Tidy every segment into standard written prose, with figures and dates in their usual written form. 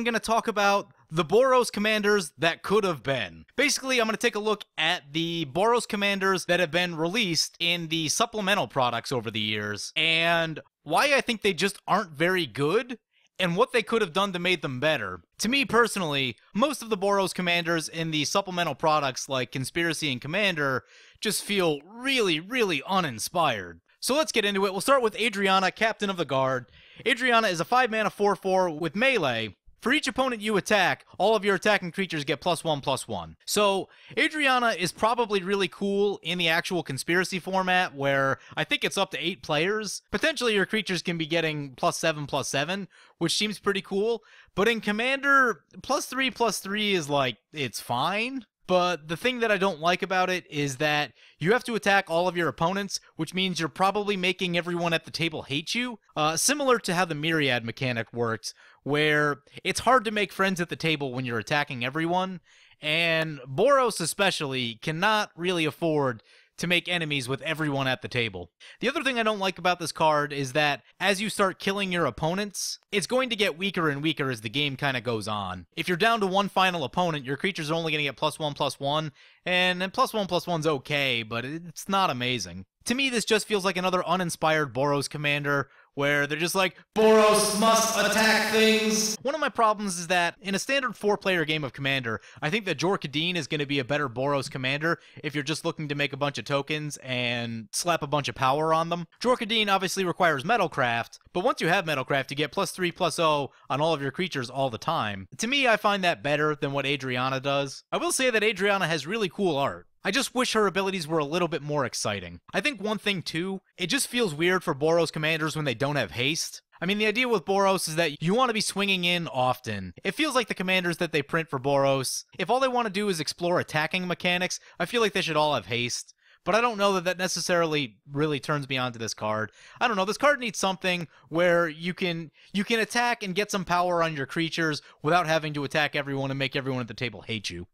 I'm going to talk about the Boros Commanders that could have been. Basically, I'm going to take a look at the Boros Commanders that have been released in the supplemental products over the years, and why I think they just aren't very good, and what they could have done to make them better. To me personally, most of the Boros Commanders in the supplemental products like Conspiracy and Commander just feel really uninspired. So let's get into it. We'll start with Adriana, Captain of the Guard. Adriana is a 5-mana 4/4 with melee. For each opponent you attack, all of your attacking creatures get +1/+1. So, Adriana is probably really cool in the actual Conspiracy format, where I think it's up to 8 players. Potentially your creatures can be getting +7/+7, which seems pretty cool. But in Commander, +3/+3 is like, it's fine. But the thing that I don't like about it is that you have to attack all of your opponents, which means you're probably making everyone at the table hate you. Similar to how the Myriad mechanic works, where it's hard to make friends at the table when you're attacking everyone, and Boros especially cannot really afford to make enemies with everyone at the table. The other thing I don't like about this card is that as you start killing your opponents, it's going to get weaker and weaker as the game kind of goes on. If you're down to one final opponent, your creatures are only going to get +1/+1, and +1/+1's okay, but it's not amazing. To me, this just feels like another uninspired Boros Commander, where they're just like, Boros must attack things! One of my problems is that, in a standard 4-player game of Commander, I think that Jorkadeen is going to be a better Boros Commander if you're just looking to make a bunch of tokens and slap a bunch of power on them. Jorkadeen obviously requires Metalcraft, but once you have Metalcraft, you get +3/+0 on all of your creatures all the time. To me, I find that better than what Adriana does. I will say that Adriana has really cool art. I just wish her abilities were a little bit more exciting. I think one thing too, it just feels weird for Boros Commanders when they don't have haste. I mean, the idea with Boros is that you want to be swinging in often. It feels like the commanders that they print for Boros, if all they want to do is explore attacking mechanics, I feel like they should all have haste. But I don't know that that necessarily really turns me on to this card. I don't know, this card needs something where you can attack and get some power on your creatures without having to attack everyone and make everyone at the table hate you.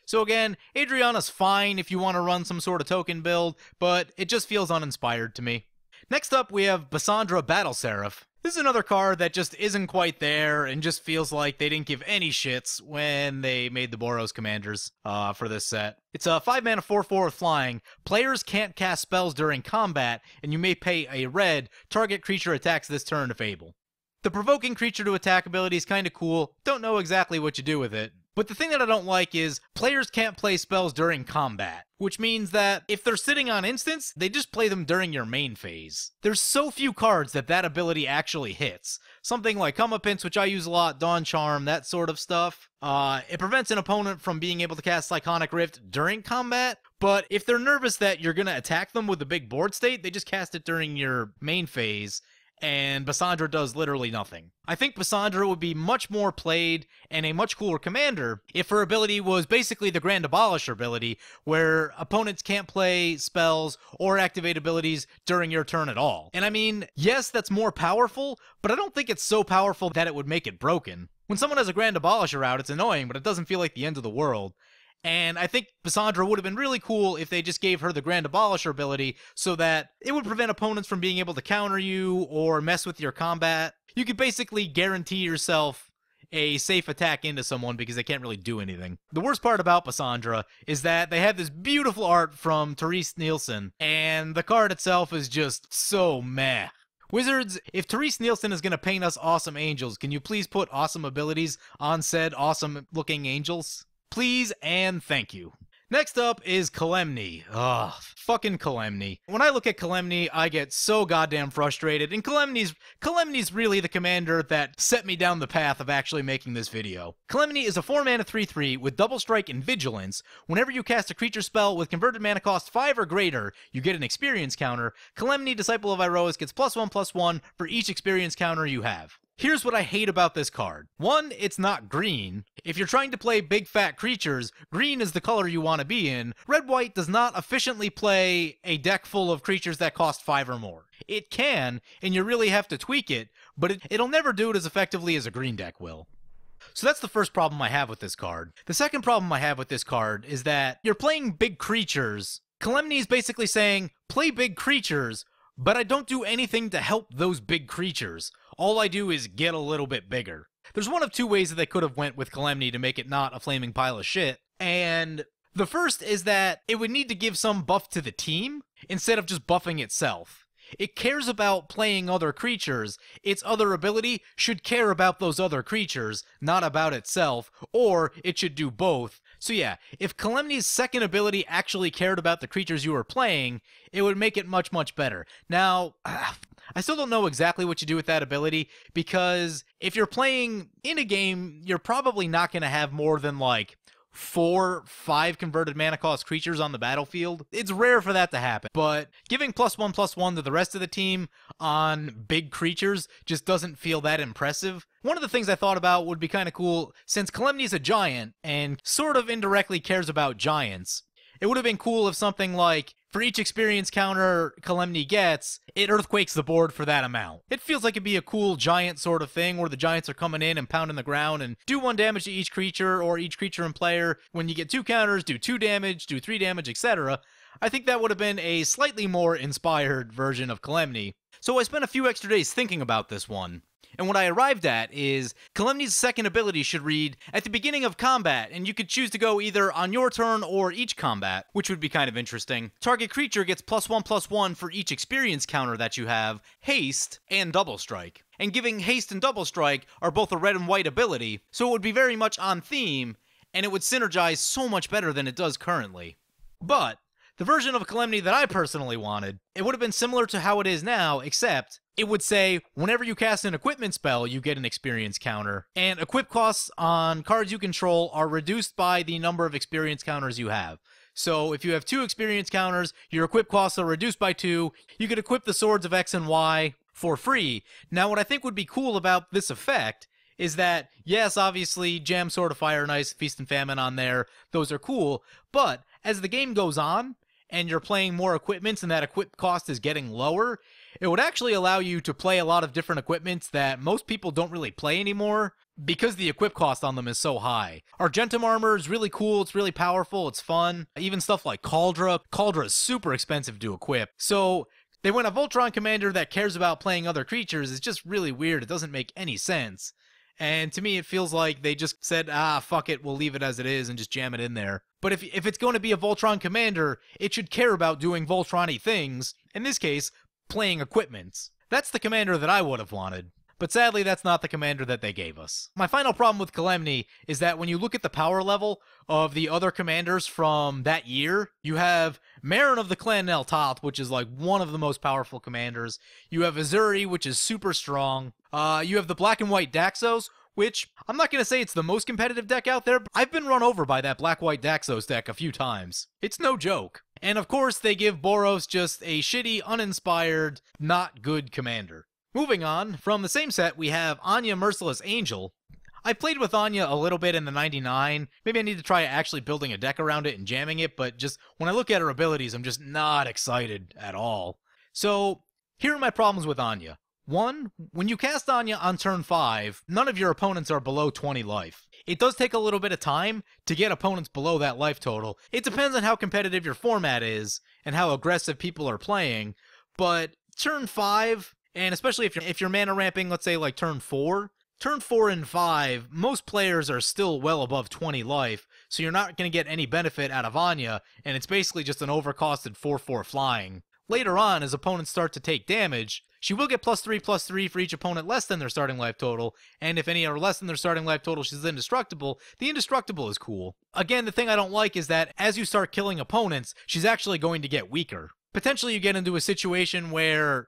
So again, Adriana's fine if you want to run some sort of token build, but it just feels uninspired to me. Next up, we have Basandra Battle Seraph. This is another card that just isn't quite there and just feels like they didn't give any shits when they made the Boros Commanders for this set. It's a 5-mana 4/4 with flying. Players can't cast spells during combat, and you may pay a red. Target creature attacks this turn if able. The provoking creature to attack ability is kinda cool. Don't know exactly what you do with it. But the thing that I don't like is, players can't play spells during combat, which means that if they're sitting on instants, they just play them during your main phase. There's so few cards that ability actually hits. Something like Comeuppance, which I use a lot, Dawn Charm, that sort of stuff. It prevents an opponent from being able to cast Psychonic Rift during combat, but if they're nervous that you're gonna attack them with a big board state, they just cast it during your main phase, and Basandra does literally nothing. I think Basandra would be much more played and a much cooler commander if her ability was basically the Grand Abolisher ability, where opponents can't play spells or activate abilities during your turn at all. And I mean, yes, that's more powerful, but I don't think it's so powerful that it would make it broken. When someone has a Grand Abolisher out, it's annoying, but it doesn't feel like the end of the world. And I think Basandra would have been really cool if they just gave her the Grand Abolisher ability so that it would prevent opponents from being able to counter you or mess with your combat. You could basically guarantee yourself a safe attack into someone because they can't really do anything. The worst part about Basandra is that they have this beautiful art from Therese Nielsen, and the card itself is just so meh. Wizards, if Therese Nielsen is going to paint us awesome angels, can you please put awesome abilities on said awesome-looking angels? Please and thank you. Next up is Kalemne. Ugh, fucking Kalemne. When I look at Kalemne, I get so goddamn frustrated, and Kalemne's really the commander that set me down the path of actually making this video. Kalemne is a 4-mana 3/3 with double strike and vigilance. Whenever you cast a creature spell with converted mana cost 5 or greater, you get an experience counter. Kalemne, Disciple of Iroas, gets +1/+1 for each experience counter you have. Here's what I hate about this card. 1, it's not green. If you're trying to play big fat creatures, green is the color you want to be in. Red-white does not efficiently play a deck full of creatures that cost 5 or more. It can, and you really have to tweak it, but it'll never do it as effectively as a green deck will. So that's the first problem I have with this card. The second problem I have with this card is that you're playing big creatures. Kalemne is basically saying, play big creatures, but I don't do anything to help those big creatures. All I do is get a little bit bigger. There's one of two ways that they could have went with Kalemne to make it not a flaming pile of shit. And the first is that it would need to give some buff to the team instead of just buffing itself. It cares about playing other creatures. Its other ability should care about those other creatures, not about itself, or it should do both. So yeah, if Kalemne's second ability actually cared about the creatures you were playing, it would make it much, much better. Now, I still don't know exactly what you do with that ability, because if you're playing in a game, you're probably not going to have more than like 4-5 converted mana cost creatures on the battlefield. It's rare for that to happen, but giving +1/+1 to the rest of the team on big creatures just doesn't feel that impressive. One of the things I thought about would be kind of cool, since Kalemne's a giant and sort of indirectly cares about giants. It would have been cool if something like, for each experience counter Kalemne gets, it earthquakes the board for that amount. It feels like it'd be a cool giant sort of thing where the giants are coming in and pounding the ground and do 1 damage to each creature or each creature and player. When you get 2 counters, do 2 damage, do 3 damage, etc. I think that would have been a slightly more inspired version of Kalemne. So I spent a few extra days thinking about this one. And what I arrived at is Kalemne's second ability should read, at the beginning of combat, and you could choose to go either on your turn or each combat, which would be kind of interesting. Target creature gets +1/+1 for each experience counter that you have, haste, and double strike. And giving haste and double strike are both a red and white ability, so it would be very much on theme, and it would synergize so much better than it does currently. But the version of Kalemne that I personally wanted, it would have been similar to how it is now, except it would say, whenever you cast an equipment spell, you get an experience counter, and equip costs on cards you control are reduced by the number of experience counters you have. So if you have 2 experience counters, your equip costs are reduced by 2, you could equip the swords of X and Y for free. Now what I think would be cool about this effect is that, yes, obviously, Jam, Sword of Fire and Ice, Feast and Famine on there, those are cool, but as the game goes on, and you're playing more equipments and that equip cost is getting lower, it would actually allow you to play a lot of different equipments that most people don't really play anymore because the equip cost on them is so high. Argentum armor is really cool, it's really powerful, it's fun. Even stuff like Cauldra. Cauldra is super expensive to equip. So they went a Voltron commander that cares about playing other creatures. It's just really weird. It doesn't make any sense. And to me, it feels like they just said, fuck it, we'll leave it as it is and just jam it in there. But if it's going to be a Voltron commander, it should care about doing Voltron-y things. In this case, playing equipments. That's the commander that I would have wanted. But sadly, that's not the commander that they gave us. My final problem with Kalemne is that when you look at the power level of the other commanders from that year, you have Marin of the Clan Nel Toth, which is like one of the most powerful commanders. You have Azuri, which is super strong. You have the Black and White Daxos, which I'm not going to say it's the most competitive deck out there, but I've been run over by that Black-White Daxos deck a few times. It's no joke. And of course, they give Boros just a shitty, uninspired, not good commander. Moving on, from the same set, we have Anya Merciless Angel. I played with Anya a little bit in the 99. Maybe I need to try actually building a deck around it and jamming it, but just when I look at her abilities, I'm just not excited at all. So, here are my problems with Anya. 1, when you cast Anya on turn 5, none of your opponents are below 20 life. It does take a little bit of time to get opponents below that life total. It depends on how competitive your format is and how aggressive people are playing, but turn 5, and especially if you're mana ramping, let's say like turn 4 and 5, most players are still well above 20 life, so you're not going to get any benefit out of Anya, and it's basically just an overcosted 4/4 flying. Later on, as opponents start to take damage, she will get +3/+3 for each opponent less than their starting life total, and if any are less than their starting life total, she's indestructible. The indestructible is cool. Again, the thing I don't like is that as you start killing opponents, she's actually going to get weaker. Potentially you get into a situation where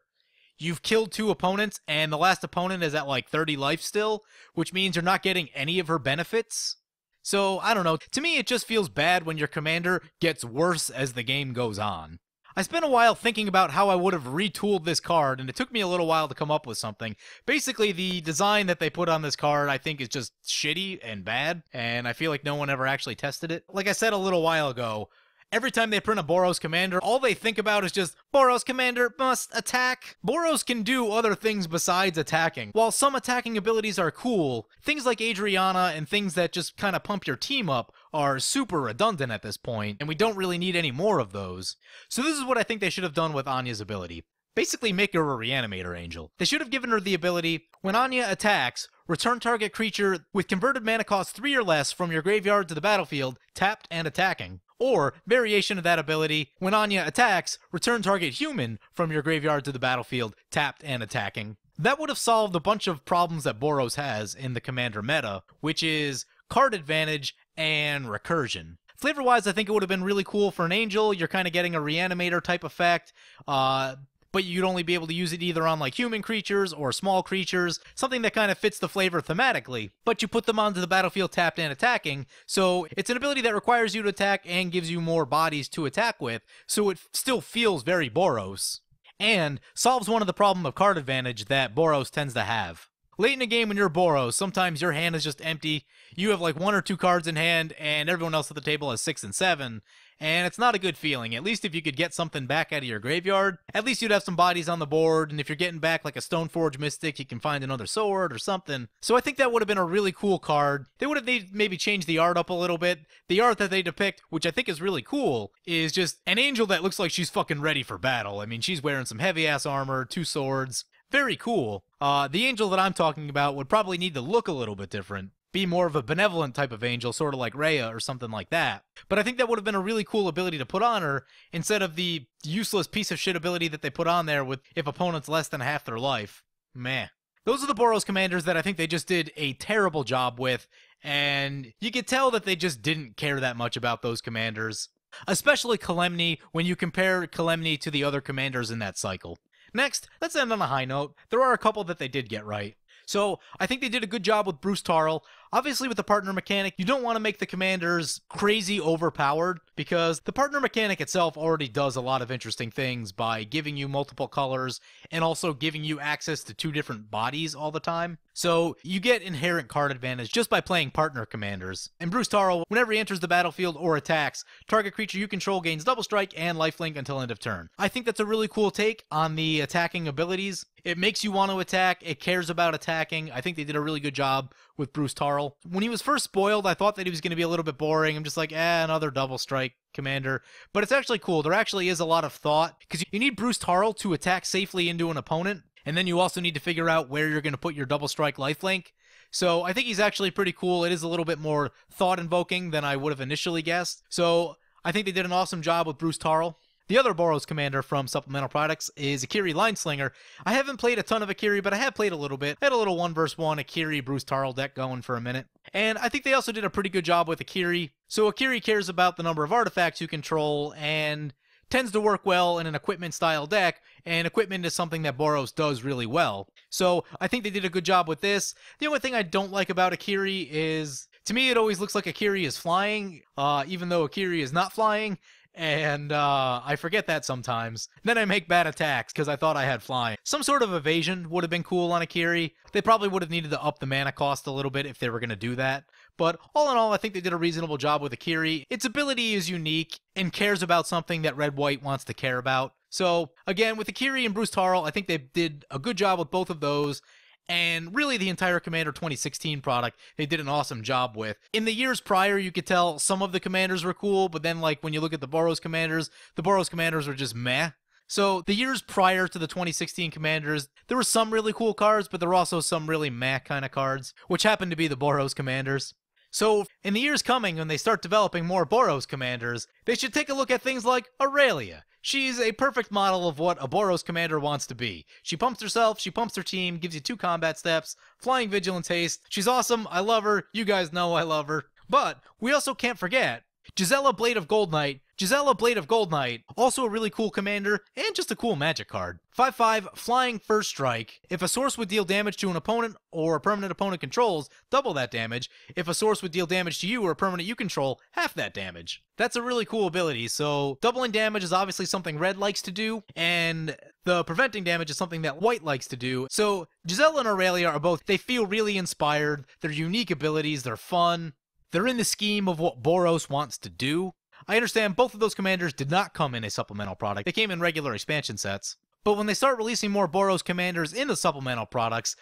you've killed 2 opponents, and the last opponent is at like 30 life still, which means you're not getting any of her benefits. So, I don't know. To me, it just feels bad when your commander gets worse as the game goes on. I spent a while thinking about how I would have retooled this card, and it took me a little while to come up with something. Basically, the design that they put on this card I think is just shitty and bad, and I feel like no one ever actually tested it. Like I said a little while ago, every time they print a Boros Commander, all they think about is just, Boros Commander must attack. Boros can do other things besides attacking. While some attacking abilities are cool, things like Adriana and things that just kind of pump your team up are super redundant at this point, and we don't really need any more of those. So this is what I think they should have done with Anya's ability. Basically make her a Reanimator Angel. They should have given her the ability, when Anya attacks, return target creature with converted mana cost 3 or less from your graveyard to the battlefield, tapped and attacking. Or, variation of that ability, when Anya attacks, return target human from your graveyard to the battlefield, tapped and attacking. That would have solved a bunch of problems that Boros has in the Commander meta, which is card advantage and recursion. Flavor-wise, I think it would have been really cool for an Angel. You're kind of getting a Reanimator type effect, but you'd only be able to use it either on like human creatures or small creatures, something that kind of fits the flavor thematically. But you put them onto the battlefield tapped and attacking, so it's an ability that requires you to attack and gives you more bodies to attack with, so it still feels very Boros. And solves one of the problem of card advantage that Boros tends to have. Late in the game when you're Boros, sometimes your hand is just empty, you have like 1 or 2 cards in hand, and everyone else at the table has 6 and 7, and it's not a good feeling. At least if you could get something back out of your graveyard, at least you'd have some bodies on the board, and if you're getting back like a Stoneforge Mystic, you can find another sword or something. So I think that would have been a really cool card. They would have maybe changed the art up a little bit. The art that they depict, which I think is really cool, is just an Angel that looks like she's fucking ready for battle. I mean, she's wearing some heavy-ass armor, 2 swords. Very cool. The Angel that I'm talking about would probably need to look a little bit different. Be more of a benevolent type of Angel, sort of like Rhea or something like that. But I think that would have been a really cool ability to put on her, instead of the useless piece of shit ability that they put on there with if opponents less than half their life. Meh. Those are the Boros Commanders that I think they just did a terrible job with, and you could tell that they just didn't care that much about those commanders. Especially Kalemne, when you compare Kalemne to the other commanders in that cycle. Next, let's end on a high note. There are a couple that they did get right. So, I think they did a good job with Bruse Tarl. Obviously, with the partner mechanic, you don't want to make the commanders crazy overpowered, because the partner mechanic itself already does a lot of interesting things by giving you multiple colors and also giving you access to 2 different bodies all the time. So, you get inherent card advantage just by playing partner commanders. And Bruse Tarl, whenever he enters the battlefield or attacks, target creature you control gains double strike and lifelink until end of turn. I think that's a really cool take on the attacking abilities. It makes you want to attack, it cares about attacking. I think they did a really good job with Bruse Tarl. When he was first spoiled, I thought that he was going to be a little bit boring. I'm just like, another double strike commander. But it's actually cool. There actually is a lot of thought, because you need Bruse Tarl to attack safely into an opponent, and then you also need to figure out where you're going to put your double strike lifelink. So I think he's actually pretty cool. It is a little bit more thought-invoking than I would have initially guessed. So I think they did an awesome job with Bruse Tarl. The other Boros commander from supplemental products is Akiri Lineslinger. I haven't played a ton of Akiri, but I have played a little bit. I had a little 1v1 Akiri Bruse Tarl deck going for a minute. And I think they also did a pretty good job with Akiri. So Akiri cares about the number of artifacts you control and tends to work well in an equipment style deck, and equipment is something that Boros does really well. So I think they did a good job with this. The only thing I don't like about Akiri is, to me it always looks like Akiri is flying, even though Akiri is not flying. And I forget that sometimes. Then I make bad attacks because I thought I had flying. Some sort of evasion would have been cool on Akiri. They probably would have needed to up the mana cost a little bit if they were going to do that. But all in all, I think they did a reasonable job with Akiri. Its ability is unique and cares about something that Red-White wants to care about. So, again, with Akiri and Bruse Tarl, I think they did a good job with both of those. And really the entire Commander 2016 product, they did an awesome job with. In the years prior, you could tell some of the commanders were cool, but then like when you look at the Boros commanders were just meh. So the years prior to the 2016 commanders, there were some really cool cards, but there were also some really meh kind of cards, which happened to be the Boros commanders. So, in the years coming, when they start developing more Boros commanders, they should take a look at things like Aurelia. She's a perfect model of what a Boros commander wants to be. She pumps herself, she pumps her team, gives you 2 combat steps, flying vigilance haste. She's awesome, I love her, you guys know I love her. But, we also can't forget Gisela Blade of Gold Knight. Gisela Blade of Gold Knight, also a really cool commander, and just a cool magic card. 5/5, flying first strike. If a source would deal damage to an opponent, or a permanent opponent controls, double that damage. If a source would deal damage to you or a permanent you control, half that damage. That's a really cool ability, so doubling damage is obviously something Red likes to do, and the preventing damage is something that White likes to do. So Gisela and Aurelia are both, they feel really inspired, they're unique abilities, they're fun, they're in the scheme of what Boros wants to do. I understand both of those commanders did not come in a supplemental product. They came in regular expansion sets. But when they start releasing more Boros commanders in the supplemental products,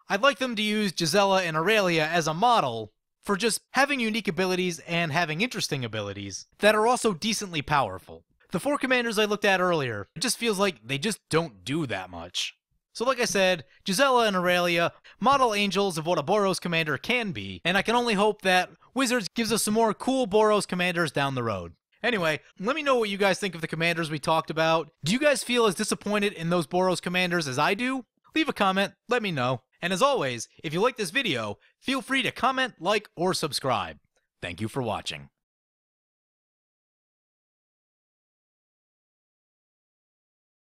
I'd like them to use Gisela and Aurelia as a model for just having unique abilities and having interesting abilities that are also decently powerful. The 4 commanders I looked at earlier, it just feels like they just don't do that much. So like I said, Gisela and Aurelia, model angels of what a Boros Commander can be, and I can only hope that Wizards gives us some more cool Boros Commanders down the road. Anyway, let me know what you guys think of the commanders we talked about. Do you guys feel as disappointed in those Boros Commanders as I do? Leave a comment, let me know. And as always, if you like this video, feel free to comment, like, or subscribe. Thank you for watching.